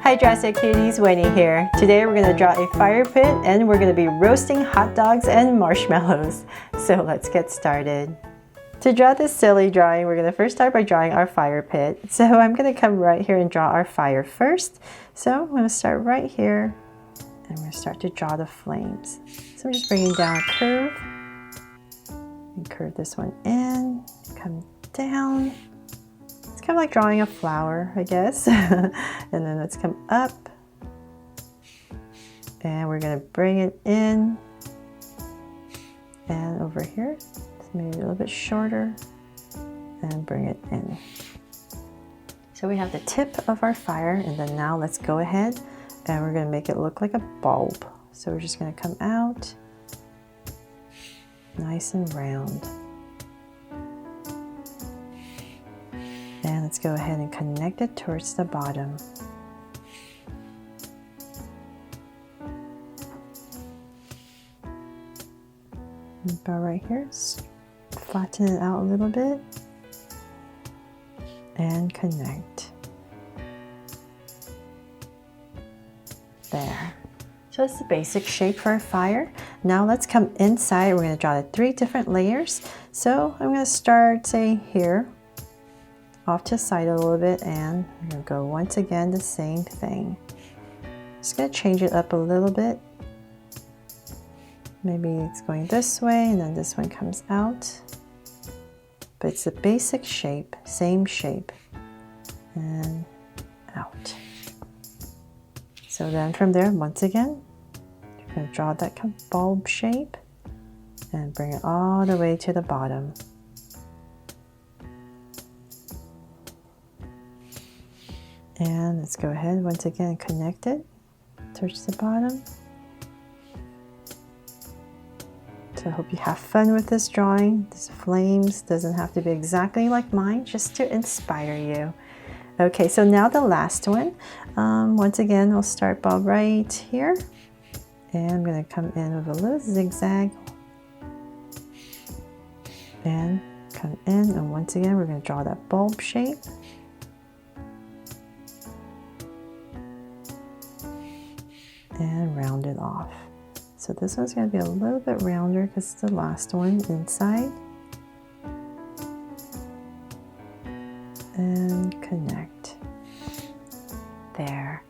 Hi Drastic Cuties, Winnie here. Today we're going to draw a fire pit and we're going to be roasting hot dogs and marshmallows. So let's get started. To draw this silly drawing, we're going to first start by drawing our fire pit. So I'm going to come right here and draw our fire first. So I'm going to start right here and we're going to start to draw the flames. So I'm just bringing down a curve and curve this one in, come down. It's kind of like drawing a flower, I guess. And then let's come up and we're going to bring it in and over here, maybe a little bit shorter, and bring it in. So we have the tip of our fire, and then now let's go ahead and we're going to make it look like a bulb. So we're just going to come out nice and round. And let's go ahead and connect it towards the bottom. About right here, flatten it out a little bit and connect. There. So that's the basic shape for our fire. Now let's come inside. We're going to draw the 3 different layers. So I'm going to start, say, here, off to the side a little bit, and I'm going to go once again the same thing. Just going to change it up a little bit. Maybe it's going this way and then this one comes out. But it's the basic shape, same shape, and out. So then from there, once again, you're going to draw that kind of bulb shape and bring it all the way to the bottom. And let's go ahead once again and connect it towards the bottom. So I hope you have fun with this drawing. This flames doesn't have to be exactly like mine, just to inspire you. Okay, so now the last one. Once again, we'll start about right here. And I'm going to come in with a little zigzag. And come in, and once again, we're going to draw that bulb shape. And round it off. So this one's going to be a little bit rounder because it's the last one inside. And connect. There.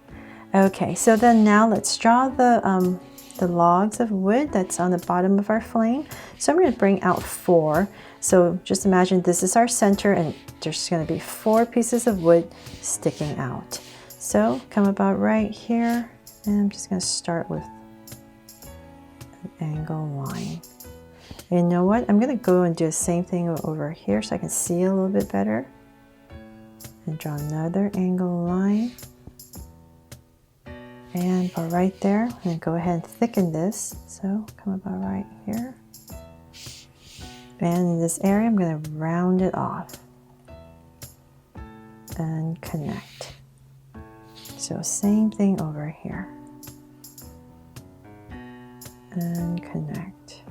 Okay, so then now let's draw the logs of wood that's on the bottom of our flame. So I'm going to bring out 4. So just imagine this is our center and there's going to be 4 pieces of wood sticking out. So come about right here. And I'm just going to start with an angle line. And you know what? I'm going to go and do the same thing over here so I can see a little bit better. And draw another angle line. And about right there, I'm going to go ahead and thicken this. So come about right here. And in this area, I'm going to round it off. And connect. So same thing over here. And connect.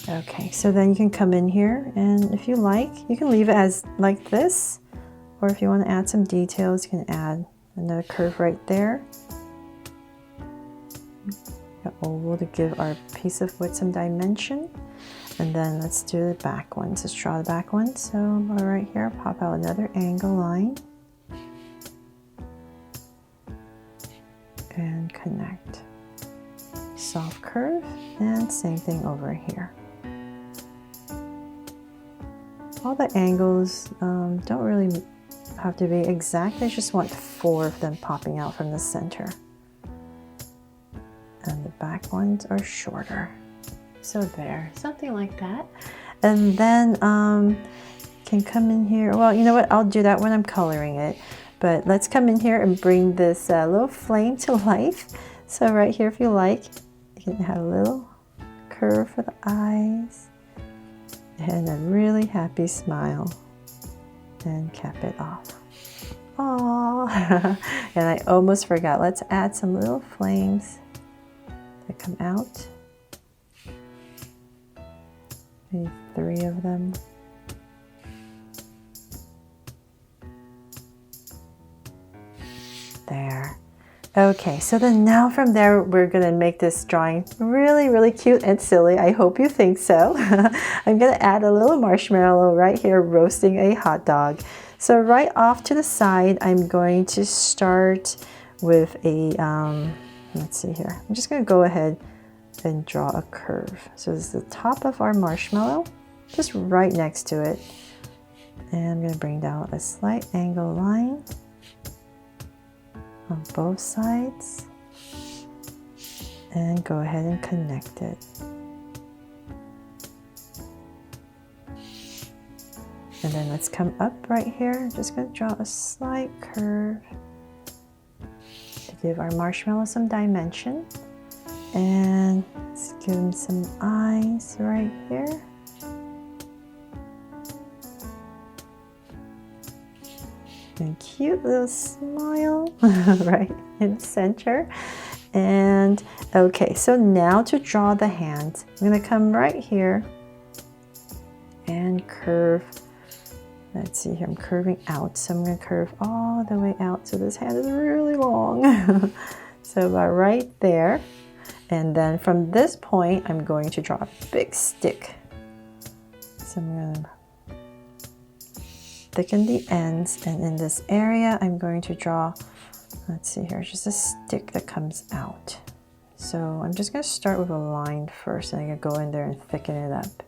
Okay, so then you can come in here, and if you like, you can leave it as like this, or if you want to add some details, you can add another curve right there. An oval to give our piece of wood some dimension. And then let's do the back ones. Let's draw the back one. So right here, pop out another angle line. And connect. Soft curve, and same thing over here. All the angles don't really have to be exact. I just want 4 of them popping out from the center. And the back ones are shorter. So there, something like that. And then can come in here. Well, you know what? I'll do that when I'm coloring it. But let's come in here and bring this little flame to life. So right here, if you like, you can have a little curve for the eyes and a really happy smile and cap it off. Aww. And I almost forgot. Let's add some little flames that come out. Maybe 3 of them. Okay, so then now from there, we're gonna make this drawing really, really cute and silly. I hope you think so. I'm gonna add a little marshmallow right here, roasting a hot dog. So right off to the side, I'm going to start with a, let's see here. I'm just gonna go ahead and draw a curve. So this is the top of our marshmallow, just right next to it. And I'm gonna bring down a slight angle line on both sides and go ahead and connect it. And then let's come up right here. I'm just going to draw a slight curve to give our marshmallow some dimension. And let's give him some eyes right here. And cute little smile right in the center. And okay, so now to draw the hands, I'm going to come right here and curve. Let's see here, I'm curving out, so I'm going to curve all the way out. So this hand is really long. So about right there. And then from this point, I'm going to draw a big stick. So I'm going to thicken the ends, and in this area I'm going to draw, let's see here, just a stick that comes out. So I'm just going to start with a line first, and I'm going to go in there and thicken it up.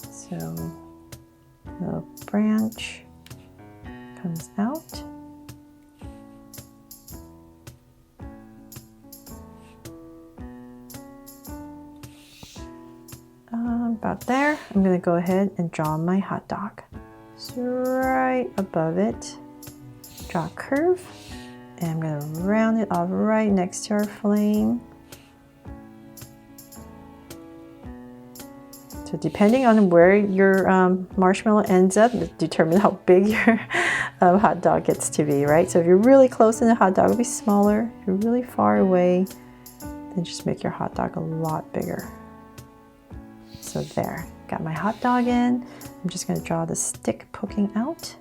So a little branch comes out. About there, I'm going to go ahead and draw my hot dog. So right above it, draw a curve, and I'm going to round it off right next to our flame. So depending on where your marshmallow ends up, determine how big your hot dog gets to be, right? So if you're really close, then the hot dog will be smaller. If you're really far away, then just make your hot dog a lot bigger. So there, got my hot dog in. I'm just going to draw the stick poking out.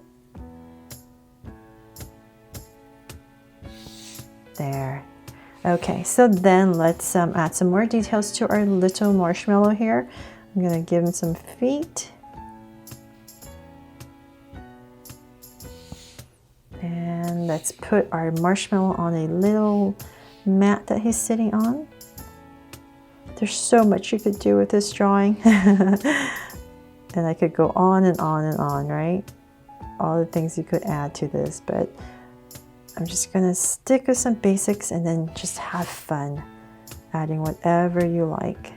There. Okay, so then let's add some more details to our little marshmallow here. I'm going to give him some feet. And let's put our marshmallow on a little mat that he's sitting on. There's so much you could do with this drawing. And I could go on and on and on, right? All the things you could add to this, but I'm just gonna stick with some basics and then just have fun adding whatever you like.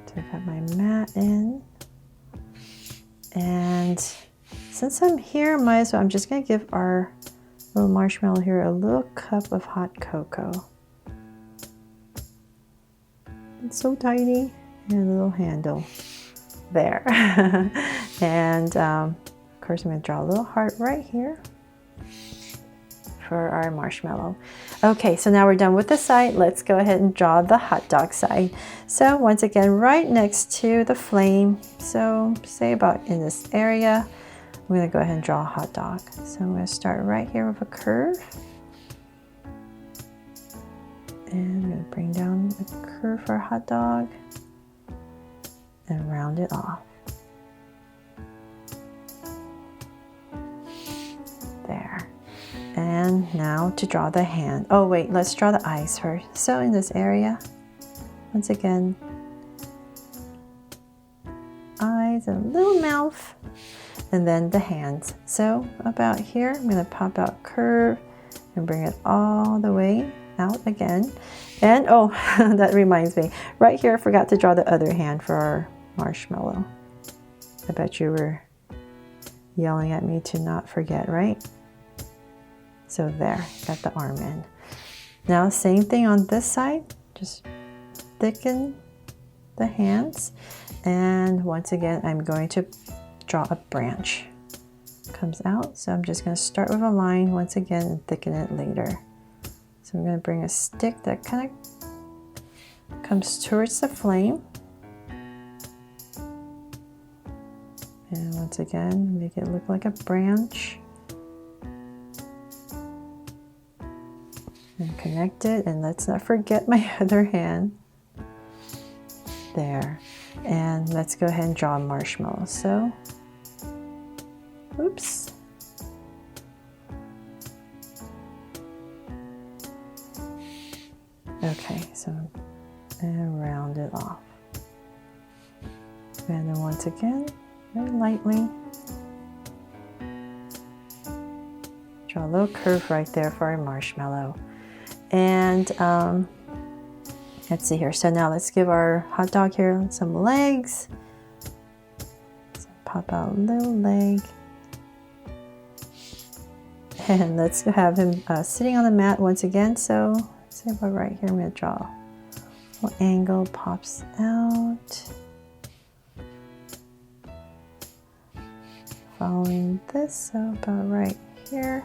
So I've got my mat in. And since I'm here, might as well, I'm just gonna give our little marshmallow here a little cup of hot cocoa. It's so tiny, and a little handle there. And of course I'm going to draw a little heart right here for our marshmallow. Okay, so now we're done with the side. Let's go ahead and draw the hot dog side. So once again, right next to the flame, so say about in this area, I'm going to go ahead and draw a hot dog. So I'm going to start right here with a curve. And I'm going to bring down a curve for a hot dog and round it off. There. And now to draw the hand. Oh wait, let's draw the eyes first. So in this area, once again, eyes and a little mouth. And then the hands. So about here, I'm going to pop out curve and bring it all the way out again. And oh, that reminds me, right here I forgot to draw the other hand for our marshmallow. I bet you were yelling at me to not forget, right? So there, got the arm in. Now same thing on this side, just thicken the hands. And once again, I'm going to draw a branch. Comes out, so I'm just going to start with a line once again and thicken it later. So I'm going to bring a stick that kind of comes towards the flame And once again, make it look like a branch. And connect it, and let's not forget my other hand. There. And let's go ahead and draw a marshmallow. So, oops. Okay, so and round it off. And then once again, very lightly, draw a little curve right there for our marshmallow. And let's see here. So now let's give our hot dog here some legs. So pop out a little leg. And let's have him sitting on the mat once again. So let's see about right here. I'm going to draw a little angle, pops out. Following this, so about right here.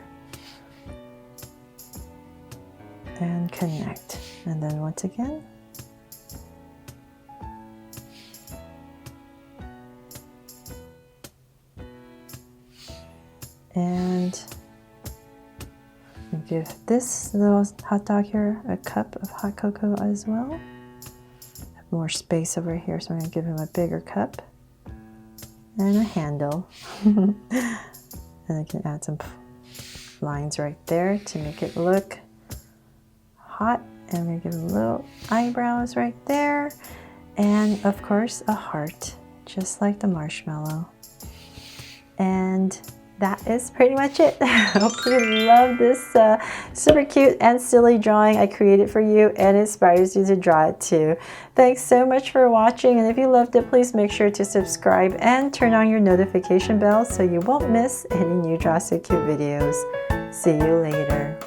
And connect. And then once again. And give this little hot dog here a cup of hot cocoa as well. Have more space over here, so I'm going to give him a bigger cup and a handle. And I can add some lines right there to make it look hot. And I'm going to give him little eyebrows right there. And of course, a heart, just like the marshmallow. And that is pretty much it. I hope you love this super cute and silly drawing I created for you and inspires you to draw it too. Thanks so much for watching, and if you loved it, please make sure to subscribe and turn on your notification bell so you won't miss any new Draw So Cute videos. See you later.